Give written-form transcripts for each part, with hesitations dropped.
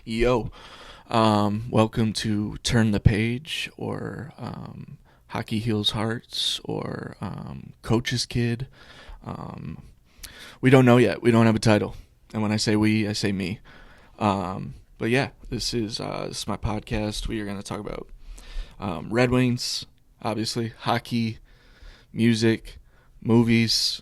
Yo, welcome to Turn the Page, or Hockey Heals Hearts, or Coach's Kid. We don't know yet. We don't have a title. And when I say we, I say me. But yeah, this is my podcast. We are going to talk about Red Wings, obviously, hockey, music, movies.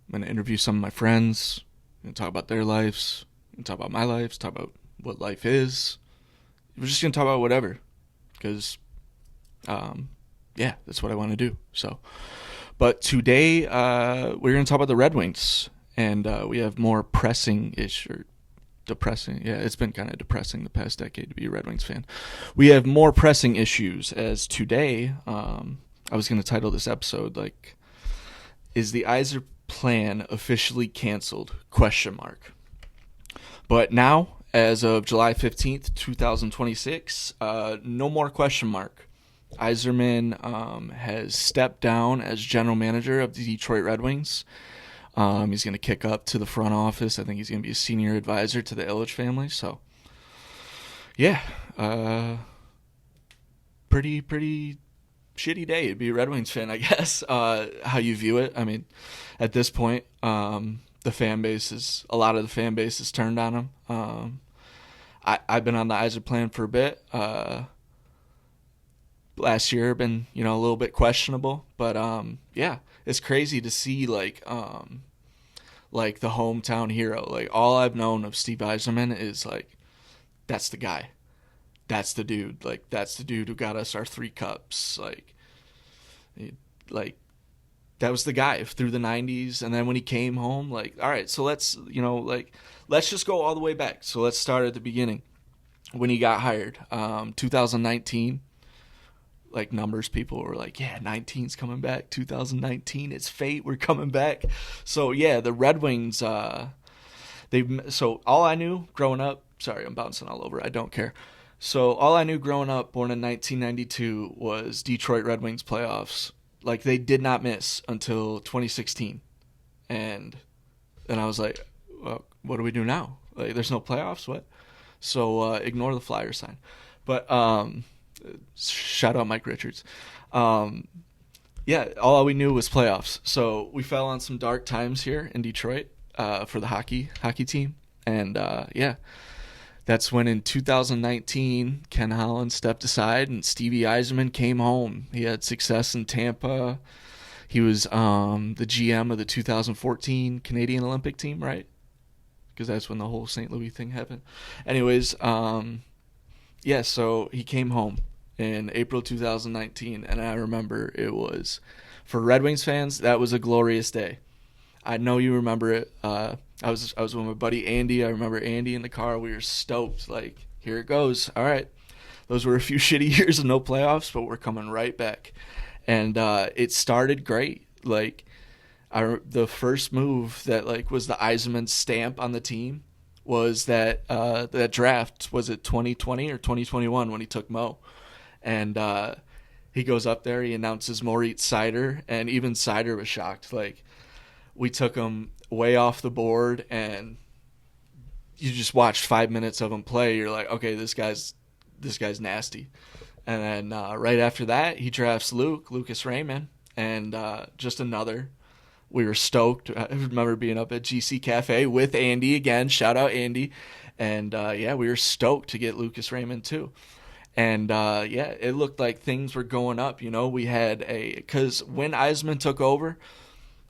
I'm going to interview some of my friends. I'm going to talk about their lives. I'm going to talk about my life. Talk about what life is. We're just going to talk about whatever. Because, yeah, that's what I want to do. So, but today, we're going to talk about the Red Wings. And we have more depressing. Yeah, it's been kind of depressing the past decade to be a Red Wings fan. We have more pressing issues, as today, I was going to title this episode, like, is the Yzerplan officially canceled? ? But now, as of July 15th, 2026, no more question mark. Yzerman has stepped down as general manager of the Detroit Red Wings. He's going to kick up to the front office. I think he's going to be a senior advisor to the Ilitch family. So, yeah, pretty shitty day to be a Red Wings fan, I guess. How you view it. I mean, at this point, a lot of the fan base is turned on him. I've been on the Yzerplan for a bit. Last year been, a little bit questionable, but yeah, it's crazy to see like the hometown hero. Like, all I've known of Steve Yzerman is like, that's the guy. That's the dude. Like, that's the dude who got us our 3 cups. Like that was the guy through the 90s. And then when he came home, like, all right, so let's just go all the way back. So let's start at the beginning when he got hired. 2019, like, numbers, people were like, yeah, 19's coming back. 2019, it's fate. We're coming back. So yeah, the Red Wings, so all I knew growing up, sorry, I'm bouncing all over. I don't care. So all I knew growing up, born in 1992, was Detroit Red Wings playoffs. Like, they did not miss until 2016. And then I was like, well, what do we do now? Like, there's no playoffs? What? So ignore the flyer sign. But shout out Mike Richards. Yeah, all we knew was playoffs. So we fell on some dark times here in Detroit for the hockey team. And yeah, that's when in 2019, Ken Holland stepped aside and Stevie Yzerman came home. He had success in Tampa. He was the GM of the 2014 Canadian Olympic team, right? Because that's when the whole St. Louis thing happened. Anyways, yeah, so he came home in April 2019, and I remember it was, for Red Wings fans, that was a glorious day. I know you remember it. I was with my buddy Andy. I remember Andy in the car. We were stoked. Like, here it goes. All right. Those were a few shitty years of no playoffs, but we're coming right back. And it started great. Like, the first move that, like, was the Yzerman stamp on the team was that draft. Was it 2020 or 2021 when he took Mo? And he goes up there. He announces Moritz Seider, and even Seider was shocked. Like, we took him way off the board, and you just watched 5 minutes of him play. You're like, okay, this guy's nasty. And then right after that, he drafts Lucas Raymond, and just another. We were stoked. I remember being up at GC Cafe with Andy again. Shout out Andy. And yeah, we were stoked to get Lucas Raymond too. And yeah, it looked like things were going up. We had because when Yzerman took over,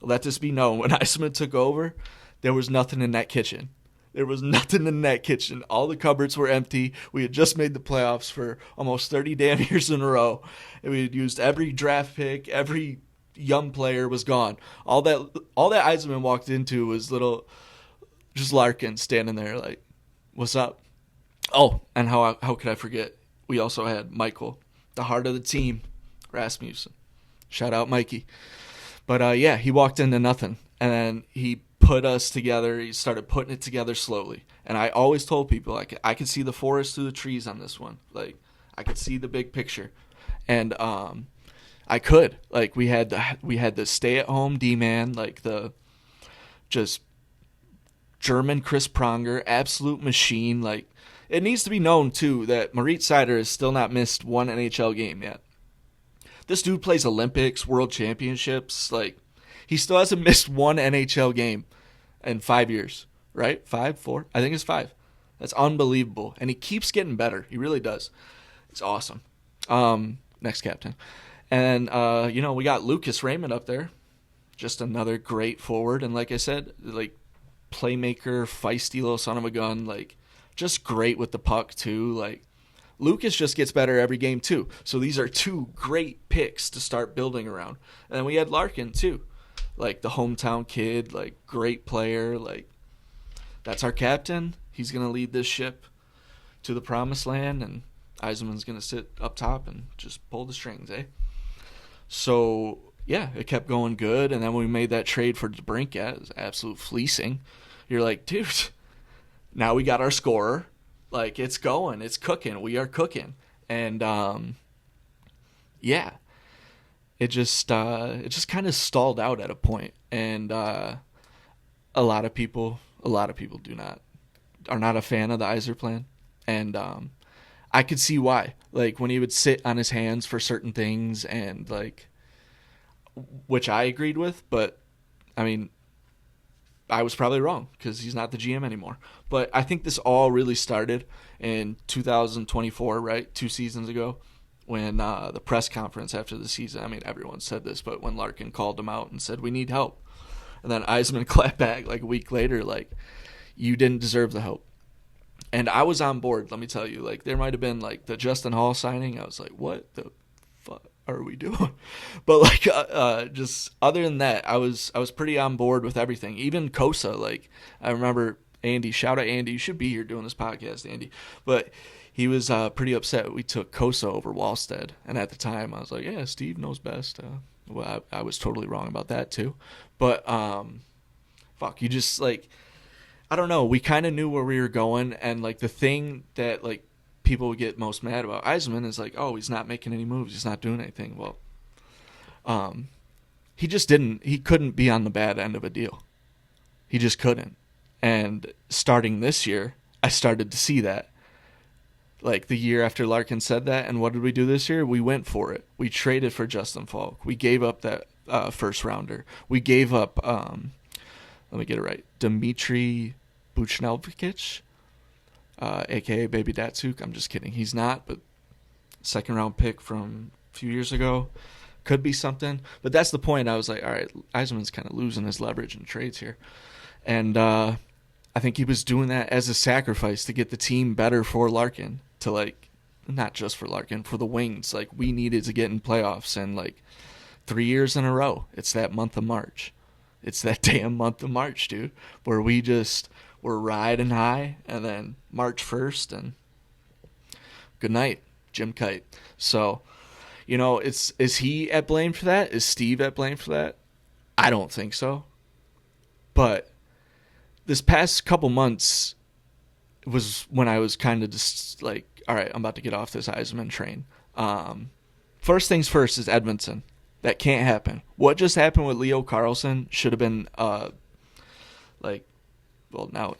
let this be known, when Yzerman took over, there was nothing in that kitchen. There was nothing in that kitchen. All the cupboards were empty. We had just made the playoffs for almost 30 damn years in a row. And we had used every draft pick, every young player was gone. All that Yzerman walked into was just Larkin standing there like, what's up? Oh, and how could I forget? We also had Michael, the heart of the team, Rasmussen. Shout out Mikey. But yeah, he walked into nothing, and then he put us together. He started putting it together slowly. And I always told people, I could see the forest through the trees on this one. Like, I could see the big picture. And I could. Like, we had the stay-at-home D-man, like the just German Chris Pronger, absolute machine. Like, it needs to be known, too, that Moritz Seider has still not missed one NHL game yet. This dude plays Olympics, World Championships. Like, he still hasn't missed one NHL game in 5 years, right? 5, 4? I think it's 5. That's unbelievable. And he keeps getting better. He really does. It's awesome. Next captain. And, we got Lucas Raymond up there. Just another great forward. And like I said, like, playmaker, feisty little son of a gun. Like, just great with the puck, too. Like, Lucas just gets better every game, too. So these are 2 great picks to start building around. And then we had Larkin, too. Like, the hometown kid, like, great player. Like, that's our captain. He's going to lead this ship to the promised land, and Yzerman's going to sit up top and just pull the strings, eh? So, yeah, it kept going good, and then when we made that trade for DeBrincat, it was absolute fleecing. You're like, dude, now we got our scorer. Like, it's going. It's cooking. We are cooking. And, yeah, it just kind of stalled out at a point. And a lot of people are not a fan of the Yzerplan. And I could see why. Like, when he would sit on his hands for certain things and, like, which I agreed with, but, I mean, I was probably wrong because he's not the GM anymore. But I think this all really started in 2024, right? 2 seasons ago when the press conference after the season, I mean, everyone said this, but when Larkin called him out and said, we need help. And then Yzerman clapped back like a week later, like, you didn't deserve the help. And I was on board, let me tell you. Like, there might have been, like, the Justin Hall signing. I was like, what the fuck are we doing? But, like, just other than that, I was pretty on board with everything. Even Kosa, like, I remember Andy. Shout out Andy. You should be here doing this podcast, Andy. But he was pretty upset we took Kosa over Wallstead. And at the time, I was like, yeah, Steve knows best. Well, I was totally wrong about that, too. But, you just, like, I don't know. We kind of knew where we were going, and, like, the thing that, like, people would get most mad about Yzerman is, like, oh, he's not making any moves. He's not doing anything. Well, he just didn't. He couldn't be on the bad end of a deal. He just couldn't. And starting this year, I started to see that. Like, the year after Larkin said that, and what did we do this year? We went for it. We traded for Justin Falk. We gave up that first rounder. We gave up, let me get it right, Dmitry Buchnevich, a.k.a. Baby Datsuk. I'm just kidding. He's not, but second-round pick from a few years ago. Could be something. But that's the point. I was like, all right, Yzerman's kind of losing his leverage in trades here. And I think he was doing that as a sacrifice to get the team better for Larkin. To, like, not just for Larkin, for the Wings. Like, we needed to get in playoffs. And, like, 3 years in a row, it's that month of March. It's that damn month of March, dude, where we just were riding high, and then March 1st, and good night, Jim Kite. So, is he at blame for that? Is Steve at blame for that? I don't think so. But this past couple months was when I was kind of just like, all right, I'm about to get off this Yzerman train. First things first is Edmondson. That can't happen. What just happened with Leo Carlson should have been, now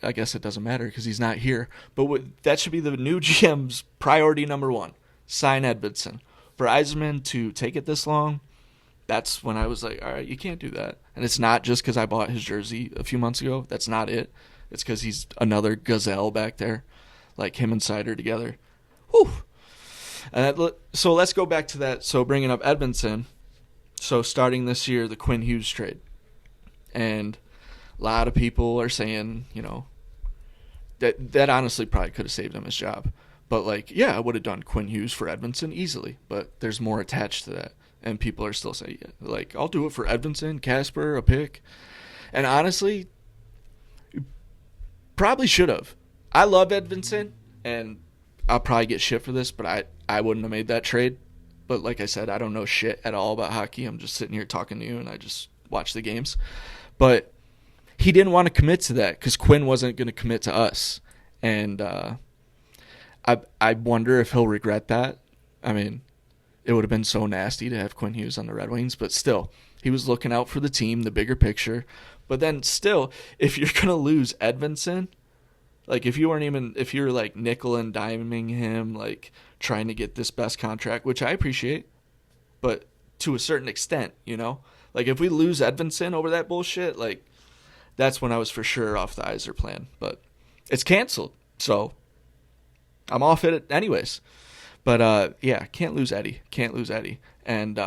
I guess it doesn't matter because he's not here. But that should be the new GM's priority number 1. Sign Edmondson. For Yzerman to take it this long, that's when I was like, all right, you can't do that. And it's not just because I bought his jersey a few months ago. That's not it. It's because he's another gazelle back there, like him and Seider together. Whew. And so let's go back to that. So bringing up Edmondson. So starting this year, the Quinn Hughes trade. And a lot of people are saying, that honestly probably could have saved him his job. But, like, yeah, I would have done Quinn Hughes for Edmondson easily. But there's more attached to that. And people are still saying, yeah, like, I'll do it for Edmondson, Casper, a pick. And honestly, probably should have. I love Edmondson, and I'll probably get shit for this, but I wouldn't have made that trade. But like I said, I don't know shit at all about hockey. I'm just sitting here talking to you, and I just watch the games. But he didn't want to commit to that because Quinn wasn't going to commit to us. And I wonder if he'll regret that. I mean, it would have been so nasty to have Quinn Hughes on the Red Wings, but still, he was looking out for the team, the bigger picture. But then still, if you're going to lose Edmondson, Like if you're like nickel and diming him, like trying to get this best contract, which I appreciate, but to a certain extent, you know? Like if we lose Edvinson over that bullshit, like that's when I was for sure off the Yzerplan. But it's canceled, so I'm off it anyways. But yeah, can't lose Eddie. Can't lose Eddie. And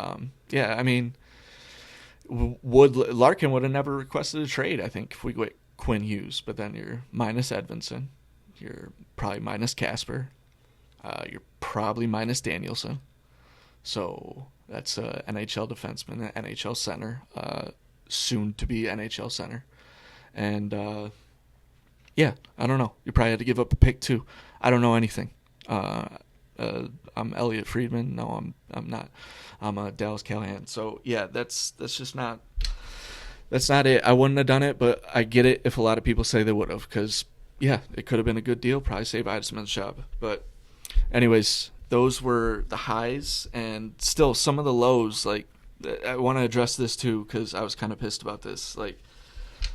yeah, I mean, Larkin would have never requested a trade, I think, if we get Quinn Hughes. But then you're minus Edvinson. You're probably minus Casper. You're probably minus Danielson. So that's NHL defenseman, NHL center, soon to be NHL center. And yeah, I don't know. You probably had to give up a pick too. I don't know anything. I'm Elliot Friedman. No, I'm not. I'm Dallas Callahan. So yeah, that's just not. That's not it. I wouldn't have done it, but I get it if a lot of people say they would have, because yeah, it could have been a good deal. Probably save Yzerman's job. But anyways, those were the highs, and still some of the lows. Like I want to address this too, because I was kind of pissed about this. Like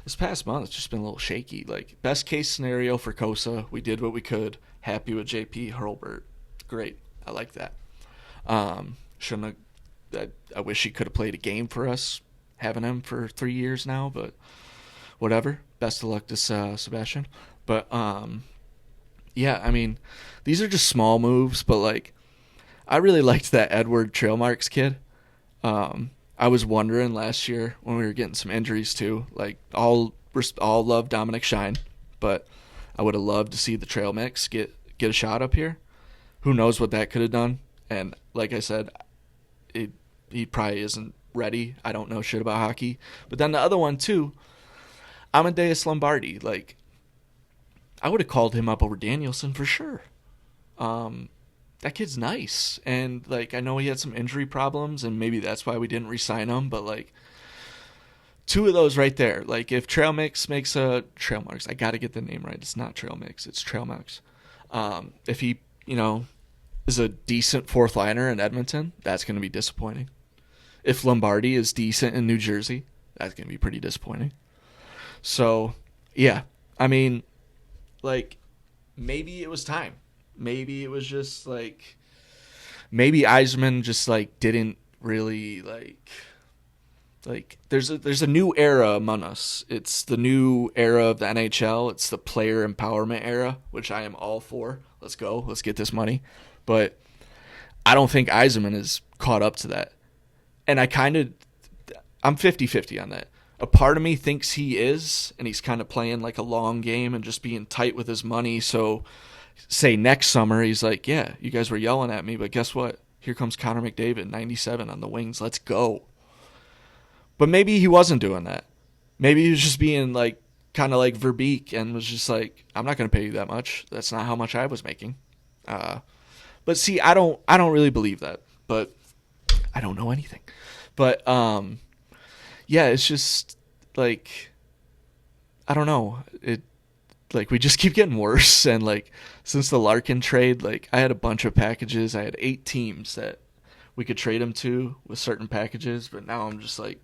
this past month, it's just been a little shaky. Like best case scenario for Kosa, we did what we could. Happy with JP Hurlbert. Great. I like that. Shouldn't have. I wish he could have played a game for us, having him for 3 years now, but whatever. Best of luck to Sebastian. But yeah, I mean, these are just small moves, but like, I really liked that Edward Trailmarks kid. I was wondering last year when we were getting some injuries too. Like, all love Dominic Shine, but I would have loved to see the Trail Mix get a shot up here. Who knows what that could have done? And like I said, he probably isn't ready. I don't know shit about hockey. But then the other one too, Amadeus Lombardi. Like, I would have called him up over Danielson for sure. That kid's nice, and like I know he had some injury problems, and maybe that's why we didn't re-sign him. But like, two of those right there. Like if Trail Mix makes a Trail Marks, I got to get the name right. It's not Trail Mix, it's Trail Marks. If he, is a decent fourth liner in Edmonton, that's going to be disappointing. If Lombardi is decent in New Jersey, that's going to be pretty disappointing. So, yeah, I mean, like, maybe it was time. Maybe it was just like, maybe Yzerman just like didn't really like there's a new era among us. It's the new era of the NHL. It's the player empowerment era, which I am all for. Let's go. Let's get this money. But I don't think Yzerman is caught up to that. And I'm 50-50 on that. A part of me thinks he is, and he's kind of playing like a long game and just being tight with his money. So say next summer he's like, yeah, you guys were yelling at me, but guess what? Here comes Connor McDavid, 97 on the wings. Let's go. But maybe he wasn't doing that. Maybe he was just being like kind of like Verbeek and was just like, I'm not going to pay you that much. That's not how much I was making. But see, I don't really believe that. But I don't know anything. But yeah, it's just like, I don't know. It like we just keep getting worse, and like since the Larkin trade, like I had a bunch of packages. I had 8 teams that we could trade him to with certain packages, but now I'm just like,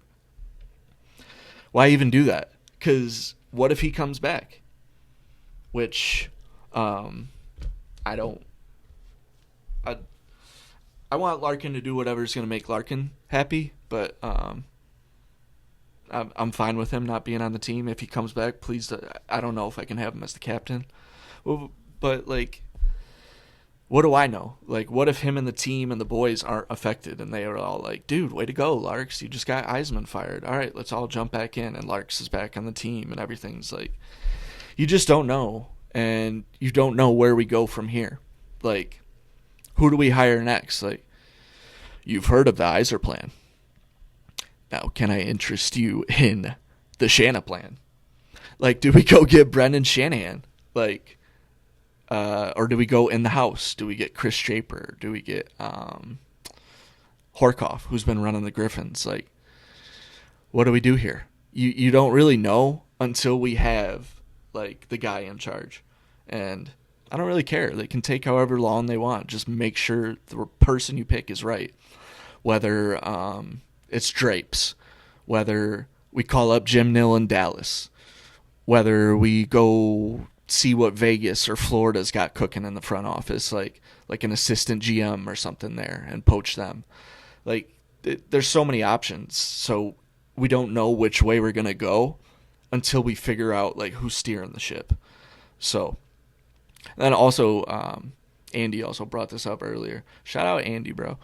why even do that? Because what if he comes back? Which I don't. I want Larkin to do whatever's going to make Larkin happy, but I'm fine with him not being on the team. If he comes back, please, I don't know if I can have him as the captain. Well, but, like, what do I know? Like, what if him and the team and the boys aren't affected and they are all like, dude, way to go, Larks. You just got Yzerman fired. All right, let's all jump back in, and Larks is back on the team and everything's like, you just don't know, and you don't know where we go from here. Like, who do we hire next? Like, you've heard of the Yzerplan. Now, can I interest you in the Shanaplan? Like, do we go get Brendan Shanahan? Like, or do we go in the house? Do we get Chris Draper? Do we get Horkoff, who's been running the Griffins? Like, what do we do here? You don't really know until we have, like, the guy in charge. And I don't really care. They can take however long they want. Just make sure the person you pick is right. Whether it's Drapes, whether we call up Jim Nill in Dallas, whether we go see what Vegas or Florida's got cooking in the front office, like an assistant GM or something there, and poach them. Like there's so many options, so we don't know which way we're gonna go until we figure out like who's steering the ship. So, and also Andy also brought this up earlier. Shout out Andy, bro.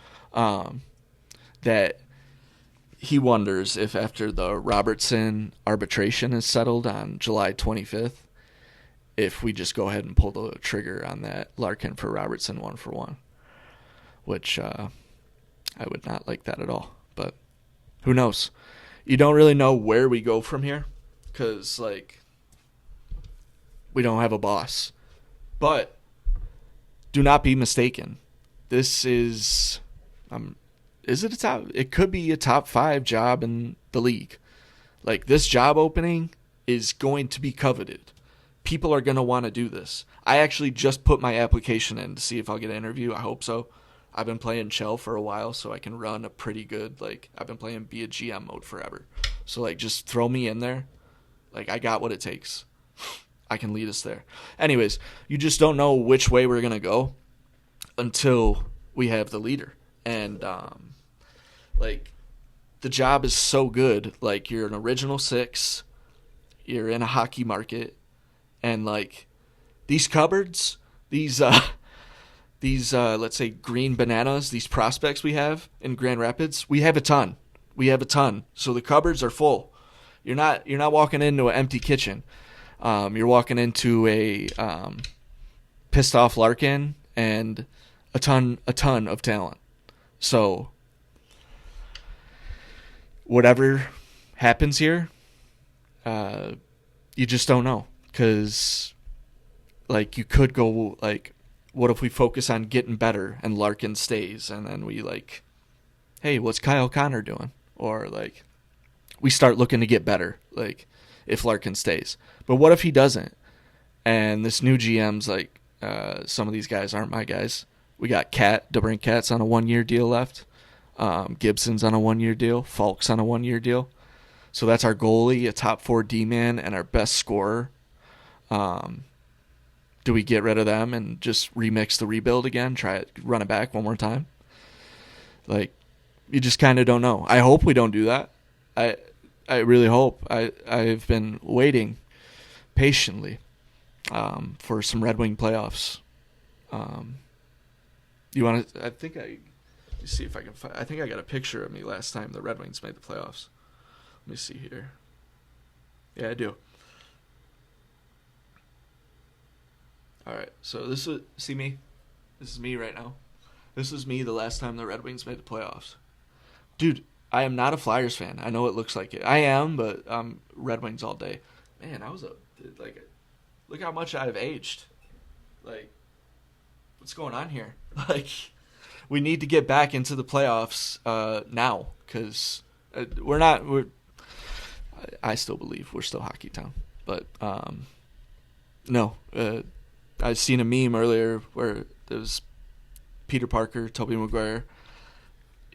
That he wonders if after the Robertson arbitration is settled on July 25th, if we just go ahead and pull the trigger on that Larkin for Robertson 1-for-1, which I would not like that at all. But who knows? You don't really know where we go from here because, like, we don't have a boss. But do not be mistaken. This is it a top? It could be a top 5 job in the league. Like, this job opening is going to be coveted. People are going to want to do this. I actually just put my application in to see if I'll get an interview. I hope so. I've been playing Shell for a while, so I can run a pretty good, like, I've been playing be a GM mode forever. So, like, just throw me in there. Like, I got what it takes. I can lead us there. Anyways, you just don't know which way we're going to go until we have the leader. And, like, the job is so good. Like, you're an original 6. You're in a hockey market. And, like, these cupboards, these let's say green bananas, these prospects we have in Grand Rapids, we have a ton. So the cupboards are full. You're not walking into an empty kitchen. You're walking into a pissed off Larkin and a ton of talent. So whatever happens here, you just don't know. Because, like, you could go, like, what if we focus on getting better and Larkin stays, and then we, like, hey, what's Kyle Connor doing? Or, like, we start looking to get better, like, if Larkin stays. But what if he doesn't? And this new GM's like, some of these guys aren't my guys. We got DeBrincat's on a 1-year deal left. Gibson's on a 1-year deal. Falk's on a 1-year deal. So that's our goalie, a top 4 D-man, and our best scorer. Do we get rid of them and just remix the rebuild again? Try it, run it back one more time? Like, you just kind of don't know. I hope we don't do that. I really hope. I've been waiting patiently for some Red Wing playoffs. You want to? Let me see if I can find. I think I got a picture of me last time the Red Wings made the playoffs. Let me see here. Yeah, I do. All right, so this is me. This is me right now. This is me the last time the Red Wings made the playoffs. Dude, I am not a Flyers fan. I know it looks like it. I am, but Red Wings all day. Man, look how much I've aged. Like, what's going on here? Like, we need to get back into the playoffs now because I still believe we're still Hockey Town, but no. I've seen a meme earlier where there was Peter Parker, Tobey Maguire.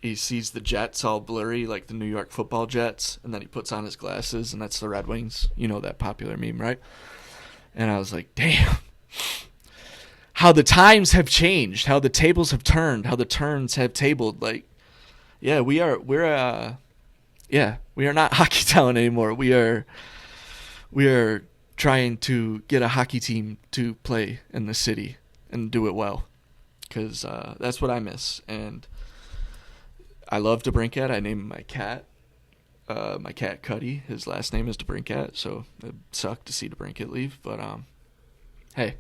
He sees the Jets all blurry, like the New York Football Jets, and then he puts on his glasses, and that's the Red Wings. You know that popular meme, right? And I was like, damn. How the times have changed, how the tables have turned, how the turns have tabled. Like, yeah, we are not Hockey Town anymore. We are trying to get a hockey team to play in the city and do it well, because that's what I miss. And I love DeBrincat. I named my cat Cuddy. His last name is DeBrincat, so it sucked to see DeBrincat leave. But hey,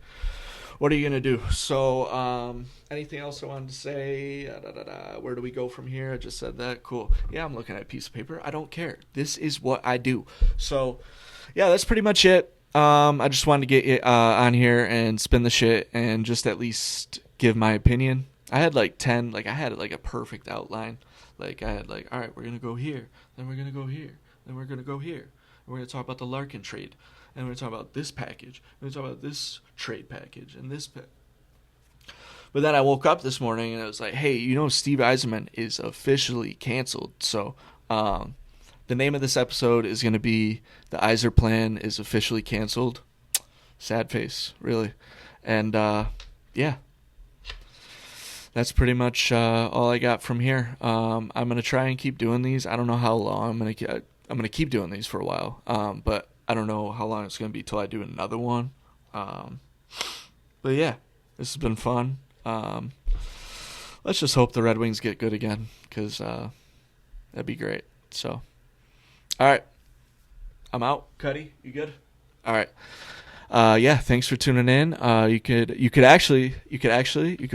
what are you gonna do? So anything else I wanted to say? Where do we go from here? I just said that. Cool. Yeah, I'm looking at a piece of paper. I don't care. This is what I do. So yeah, that's pretty much it. I just wanted to get on here and spin the shit and just at least give my opinion. I had like 10, like I had like a perfect outline. Like I had like, all right, we're going to go here, then we're going to go here, then we're going to go here. And we're going to talk about the Larkin trade. And we're going to talk about this package. We're going to talk about this trade package and this But then I woke up this morning and I was like, hey, you know Steve Yzerman is officially canceled. So the name of this episode is going to be The Yzerplan is officially canceled. sad face, really. And yeah, that's pretty much all I got from here. I'm gonna try and keep doing these. I don't know how long I'm gonna keep doing these for a while. But I don't know how long it's gonna be till I do another one. Um, but yeah, this has been fun. Let's just hope the Red Wings get good again, because that'd be great. So, all right, I'm out. Cuddy, you good? All right. Yeah, thanks for tuning in. You could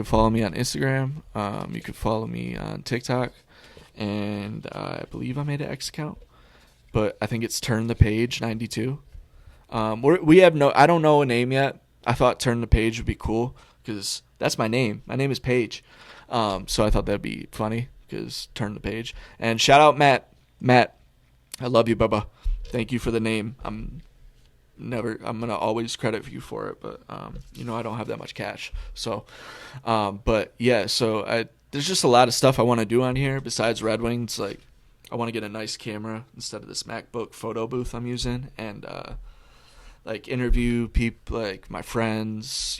follow me on Instagram. You could follow me on TikTok, and I believe I made an X account, but I think it's Turn the Page 92. I don't know a name yet. I thought Turn the Page would be cool because that's my name. My name is Page. So I thought that'd be funny because Turn the Page. And shout out Matt. Matt, I love you, Bubba. Thank you for the name. I'm gonna always credit you for it, but I don't have that much cash. So, but yeah, there's just a lot of stuff I want to do on here besides Red Wings. Like, I want to get a nice camera instead of this MacBook photo booth I'm using, and like interview people, like my friends,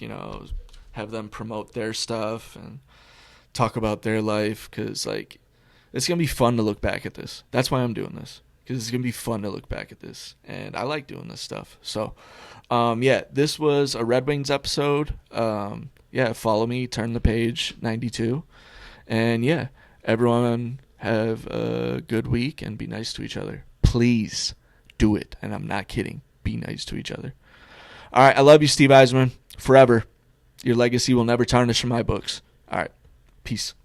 have them promote their stuff and talk about their life, because like it's gonna be fun to look back at this. That's why I'm doing this, because it's gonna be fun to look back at this, and I like doing this stuff. So yeah, this was a Red Wings episode. Yeah, follow me, Turn the Page 92, and yeah, everyone have a good week and be nice to each other. Please do it, and I'm not kidding. Be nice to each other. All right, I love you, Steve Yzerman, forever. Your legacy will never tarnish in my books. All right, peace.